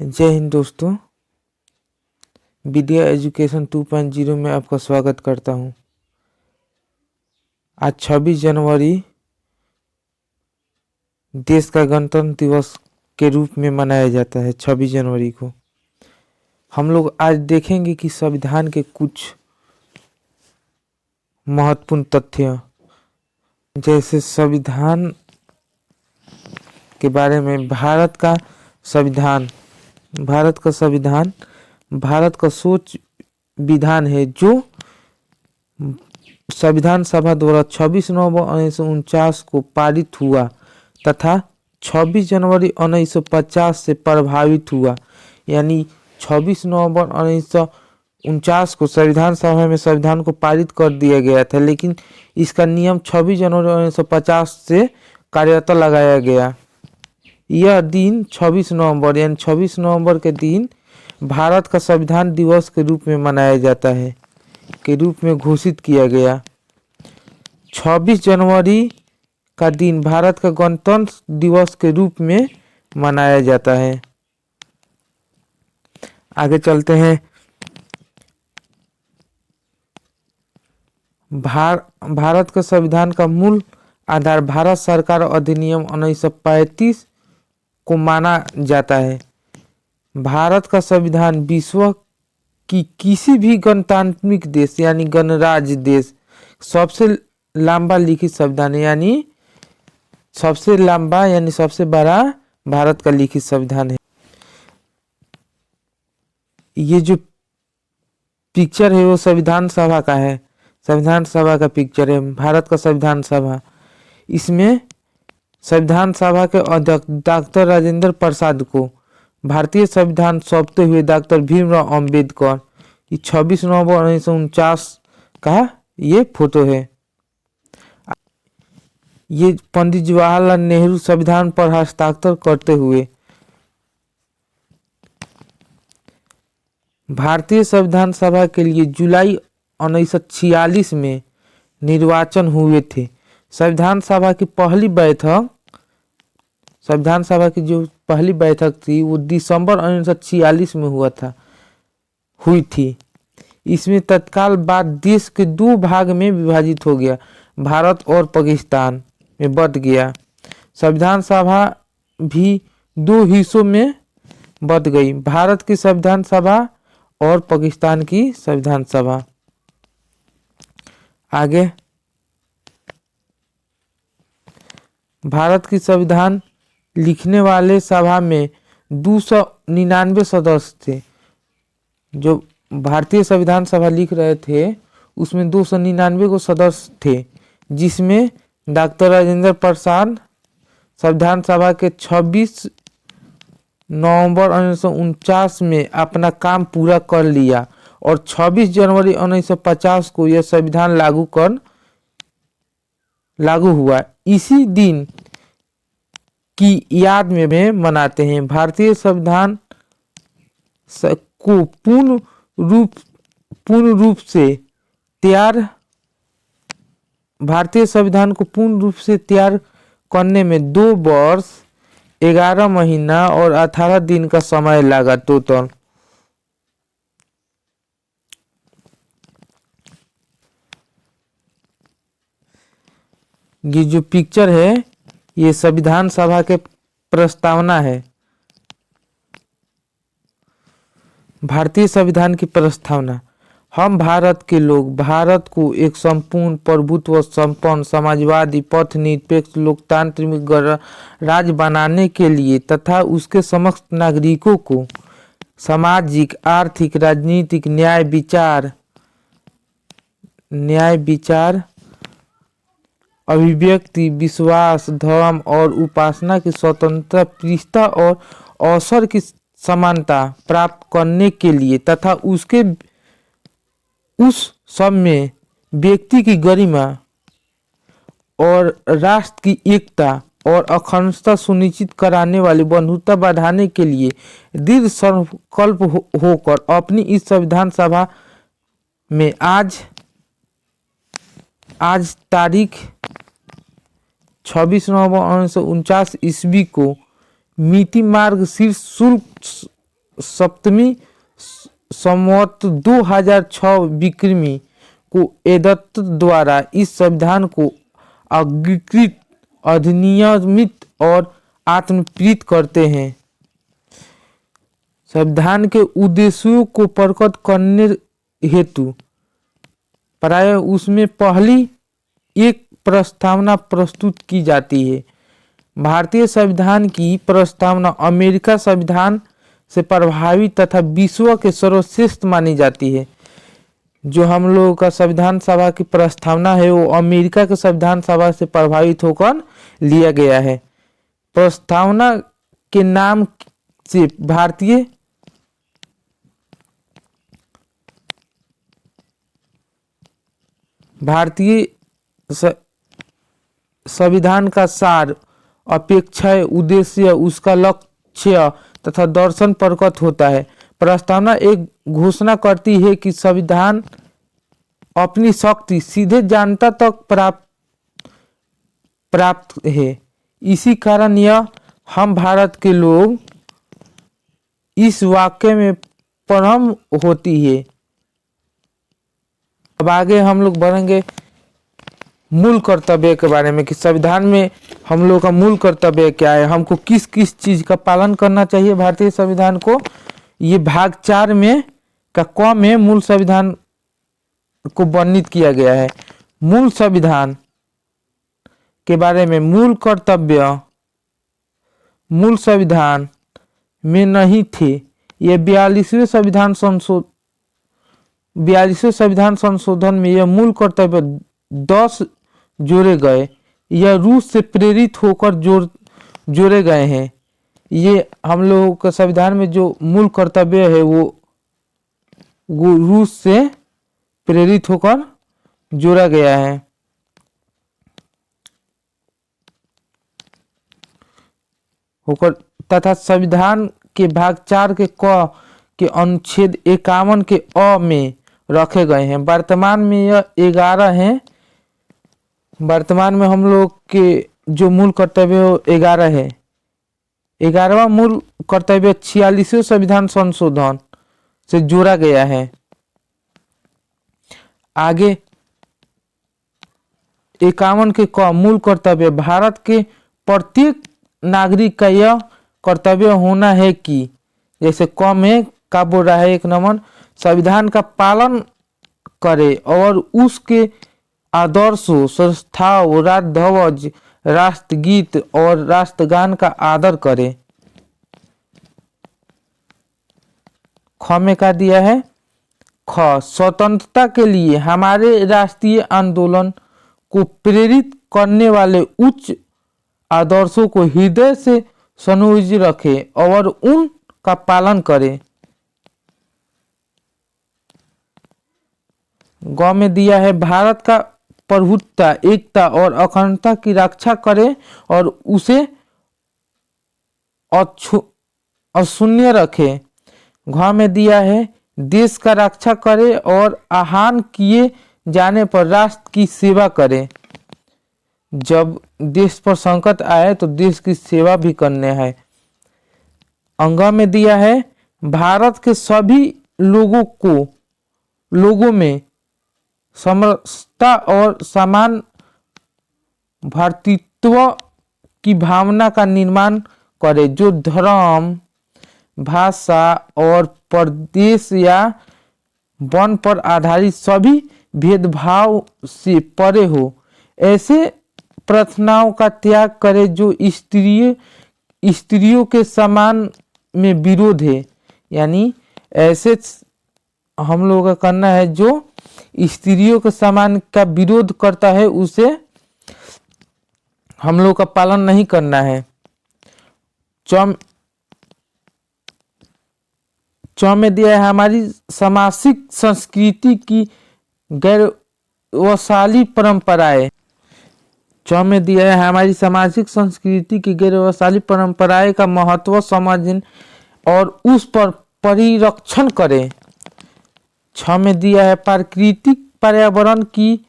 जय हिंद दोस्तों। विद्या एजुकेशन 2.0 में आपका स्वागत करता हूं। आज 26 जनवरी देश का गणतंत्र दिवस के रूप में मनाया जाता है। 26 जनवरी को हम लोग आज देखेंगे कि संविधान के कुछ महत्वपूर्ण तथ्य, जैसे संविधान के बारे में। भारत का संविधान भारत का सोच विधान है जो संविधान सभा द्वारा 26 नवंबर 1949 को पारित हुआ तथा 26 जनवरी 1950 से प्रभावित हुआ। यानी 26 नवंबर 1949 को संविधान सभा में संविधान को पारित कर दिया गया था, लेकिन इसका नियम 26 जनवरी 1950 से कार्यता लगाया गया। यह दिन 26 नवंबर यानी 26 नवंबर के दिन भारत का संविधान दिवस के रूप में मनाया जाता है, के रूप में घोषित किया गया। 26 जनवरी का दिन भारत का गणतंत्र दिवस के रूप में मनाया जाता है। आगे चलते हैं। भारत का संविधान का मूल आधार भारत सरकार अधिनियम 1935 को माना जाता है। भारत का संविधान विश्व की किसी भी गणतांत्रिक देश यानी गणराज्य देश सबसे लंबा लिखित संविधान यानी सबसे लंबा यानी सबसे बड़ा भारत का लिखित संविधान है। ये जो पिक्चर है वो संविधान सभा का है। संविधान सभा का पिक्चर है, भारत का संविधान सभा। इसमें संविधान सभा के अध्यक्ष डॉक्टर राजेंद्र प्रसाद को भारतीय संविधान सौंपते हुए डॉक्टर भीमराव अंबेडकर। 26 नवंबर 1949 का ये फोटो है। ये पंडित जवाहरलाल नेहरू संविधान पर हस्ताक्षर करते हुए। भारतीय संविधान सभा के लिए जुलाई 1946 में निर्वाचन हुए थे। संविधान सभा की पहली बैठक थी वो दिसंबर 1946 में हुई थी। इसमें तत्काल बाद देश के दो भाग में विभाजित हो गया, भारत और पाकिस्तान में बंट गया। संविधान सभा भी दो हिस्सों में बंट गई, भारत की संविधान सभा और पाकिस्तान की संविधान सभा। आगे, भारत की संविधान लिखने वाले सभा में 299 सदस्य थे। जो भारतीय संविधान सभा लिख रहे थे उसमें 299 को सदस्य थे, जिसमें डॉक्टर राजेंद्र प्रसाद संविधान सभा के 26 नवंबर 1949 में अपना काम पूरा कर लिया और 26 जनवरी 1950 को यह संविधान लागू हुआ। इसी दिन की याद में मनाते हैं। भारतीय संविधान को पूर्ण रूप से तैयार करने में 2 वर्ष 11 महीना और 18 दिन का समय लगा टोटल। ये जो पिक्चर है ये संविधान सभा के प्रस्तावना है। भारतीय संविधान की प्रस्तावना। हम भारत के लोग भारत को एक संपूर्ण प्रभुत्व संपन्न समाजवादी पथ निरपेक्ष लोकतांत्रिक राज्य बनाने के लिए तथा उसके समस्त नागरिकों को सामाजिक आर्थिक राजनीतिक न्याय विचार अभिव्यक्ति विश्वास धर्म और उपासना की स्वतंत्रता प्रियता और अवसर की समानता प्राप्त करने के लिए तथा उस सब में व्यक्ति की गरिमा और राष्ट्र की एकता और अखंडता सुनिश्चित कराने वाली बंधुता बढ़ाने के लिए दृढ़ संकल्प होकर अपनी इस संविधान सभा में आज तारीख 26 नवंबर 1949 ईस्वी को नीति मार्ग शीर्ष सप्तमी संवत 2006 विक्रमी को एदत्त द्वारा इस संविधान को अंगीकृत, अधिनियमित और आत्मप्रीत करते हैं। संविधान के उद्देश्यों को प्रकट करने हेतु प्रायः उसमें पहली एक प्रस्तावना प्रस्तुत की जाती है। भारतीय संविधान की प्रस्तावना अमेरिका संविधान से प्रभावित तथा विश्व के सर्वश्रेष्ठ मानी जाती है। जो हम लोगों का संविधान सभा की प्रस्तावना है वो अमेरिका के संविधान सभा से प्रभावित होकर लिया गया है। प्रस्तावना के नाम से भारतीय संविधान का सार, अपेक्षाएं, उद्देश्य, उसका लक्ष्य तथा दर्शन प्रकट होता है। प्रस्तावना एक घोषणा करती है कि संविधान अपनी शक्ति सीधे जनता तक प्राप्त है। इसी कारण यह हम भारत के लोग इस वाक्य में परम होती है। अब आगे हम लोग बढ़ेंगे मूल कर्तव्य के बारे में कि संविधान में हम लोग का मूल कर्तव्य क्या है, हमको किस किस चीज का पालन करना चाहिए भारतीय संविधान को। ये भाग 4 में का क में मूल संविधान को वर्णित किया गया है। मूल संविधान के बारे में मूल कर्तव्य मूल संविधान में नहीं थे। ये 42वें संविधान संशोधन में यह मूल कर्तव्य 10 जोड़े गए। यह रूस से प्रेरित होकर जोड़े गए हैं। ये हम लोगों के संविधान में जो मूल कर्तव्य है वो रूस से प्रेरित होकर जोड़ा गया है। तथा संविधान के भाग 4 के क के अनुच्छेद 51 के अ में रखे गए हैं। वर्तमान में यह 11 हैं। वर्तमान में हम लोग के जो मूल कर्तव्य 11 है। 11वां मूल कर्तव्य 46वें संविधान संशोधन से जोड़ा गया है। आगे 51 के क मूल कर्तव्य भारत के प्रत्येक नागरिक का यह कर्तव्य होना है कि जैसे क में का बोल रहा है 1 नंबर, संविधान का पालन करे और उसके आदर्शों, संस्थाओं, राष्ट्रध्वज, राष्ट्रगीत और राष्ट्रगान का आदर करे। ख में का दिया है, ख स्वतंत्रता के लिए हमारे राष्ट्रीय आंदोलन को प्रेरित करने वाले उच्च आदर्शों को हृदय से संयोजित रखे और उनका पालन करे। ग में दिया है भारत का प्रभुत्व, एकता और अखंडता की रक्षा करे और उसे अशून्य रखे। घ में दिया है देश का रक्षा करे और आह्वान किए जाने पर राष्ट्र की सेवा करे। जब देश पर संकट आए तो देश की सेवा भी करने है। अंग में दिया है भारत के सभी लोगों में समरसता और समान भ्रातृत्व की भावना का निर्माण करे, जो धर्म, भाषा और प्रदेश या वन पर आधारित सभी भेदभाव से परे हो। ऐसे प्रार्थनाओं का त्याग करे जो स्त्रियों के समान में विरोध है। यानी ऐसे हम लोगों का करना है जो स्त्रियों के समान का विरोध करता है, उसे हम लोग का पालन नहीं करना है। च में दिया है हमारी सामाजिक संस्कृति की गैरवैशाली परंपराएं। च में दिया है हमारी सामाजिक संस्कृति की गैरवैशाली परंपराएं का महत्व समझें और उस पर परिरक्षण करें। छ में दिया है प्राकृतिक पर्यावरण की,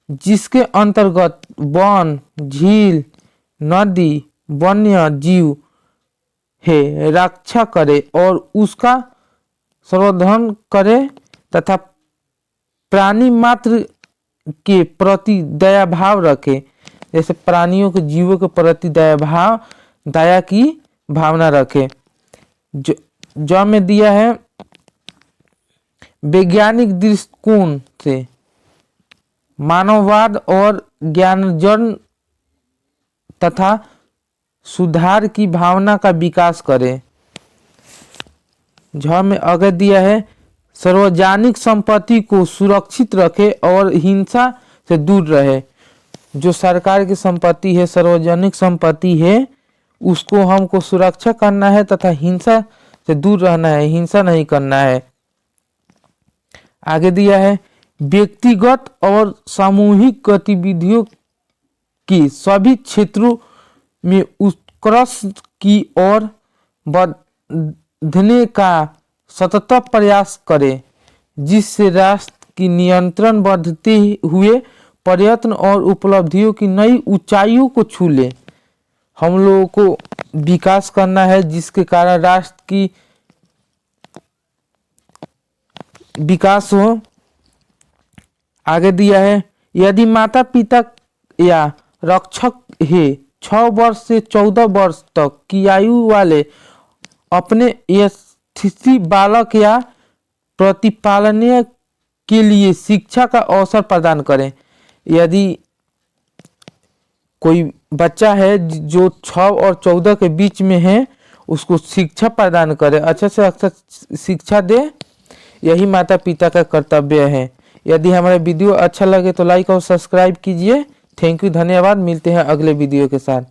जिसके अंतर्गत वन, झील, नदी, वन्य जीव है रक्षा करे और उसका संवर्धन करे तथा प्राणी मात्र के प्रति दया भाव रखे। जैसे प्राणियों के जीवों के प्रति दया की भावना रखे। जो में दिया है वैज्ञानिक दृष्टिकोण से मानववाद और ज्ञानार्जन तथा सुधार की भावना का विकास करे। झ में आगे दिया है सार्वजनिक संपत्ति को सुरक्षित रखे और हिंसा से दूर रहे। जो सरकार की संपत्ति है, सार्वजनिक संपत्ति है, उसको हमको सुरक्षा करना है तथा हिंसा से दूर रहना है, हिंसा नहीं करना है। आगे दिया है व्यक्तिगत और सामूहिक गतिविधियों की सभी क्षेत्रों में उत्कर्ष की ओर बढ़ने का सतत प्रयास करे, जिससे राष्ट्र की नियंत्रण बढ़ते हुए प्रयत्न और उपलब्धियों की नई ऊंचाइयों को छू ले। हम लोगों को विकास करना है जिसके कारण राष्ट्र की विकास हो। आगे दिया है यदि माता पिता या रक्षक है 6 वर्ष से 14 वर्ष तक की आयु वाले अपने यथास्थिति बालक या प्रतिपालनीय के लिए शिक्षा का अवसर प्रदान करें। यदि कोई बच्चा है जो 6 और 14 के बीच में है, उसको शिक्षा प्रदान करे, अच्छे से अच्छा शिक्षा दे, यही माता पिता का कर्तव्य है। यदि हमारा वीडियो अच्छा लगे तो लाइक और सब्सक्राइब कीजिए। थैंक यू, धन्यवाद। मिलते हैं अगले वीडियो के साथ।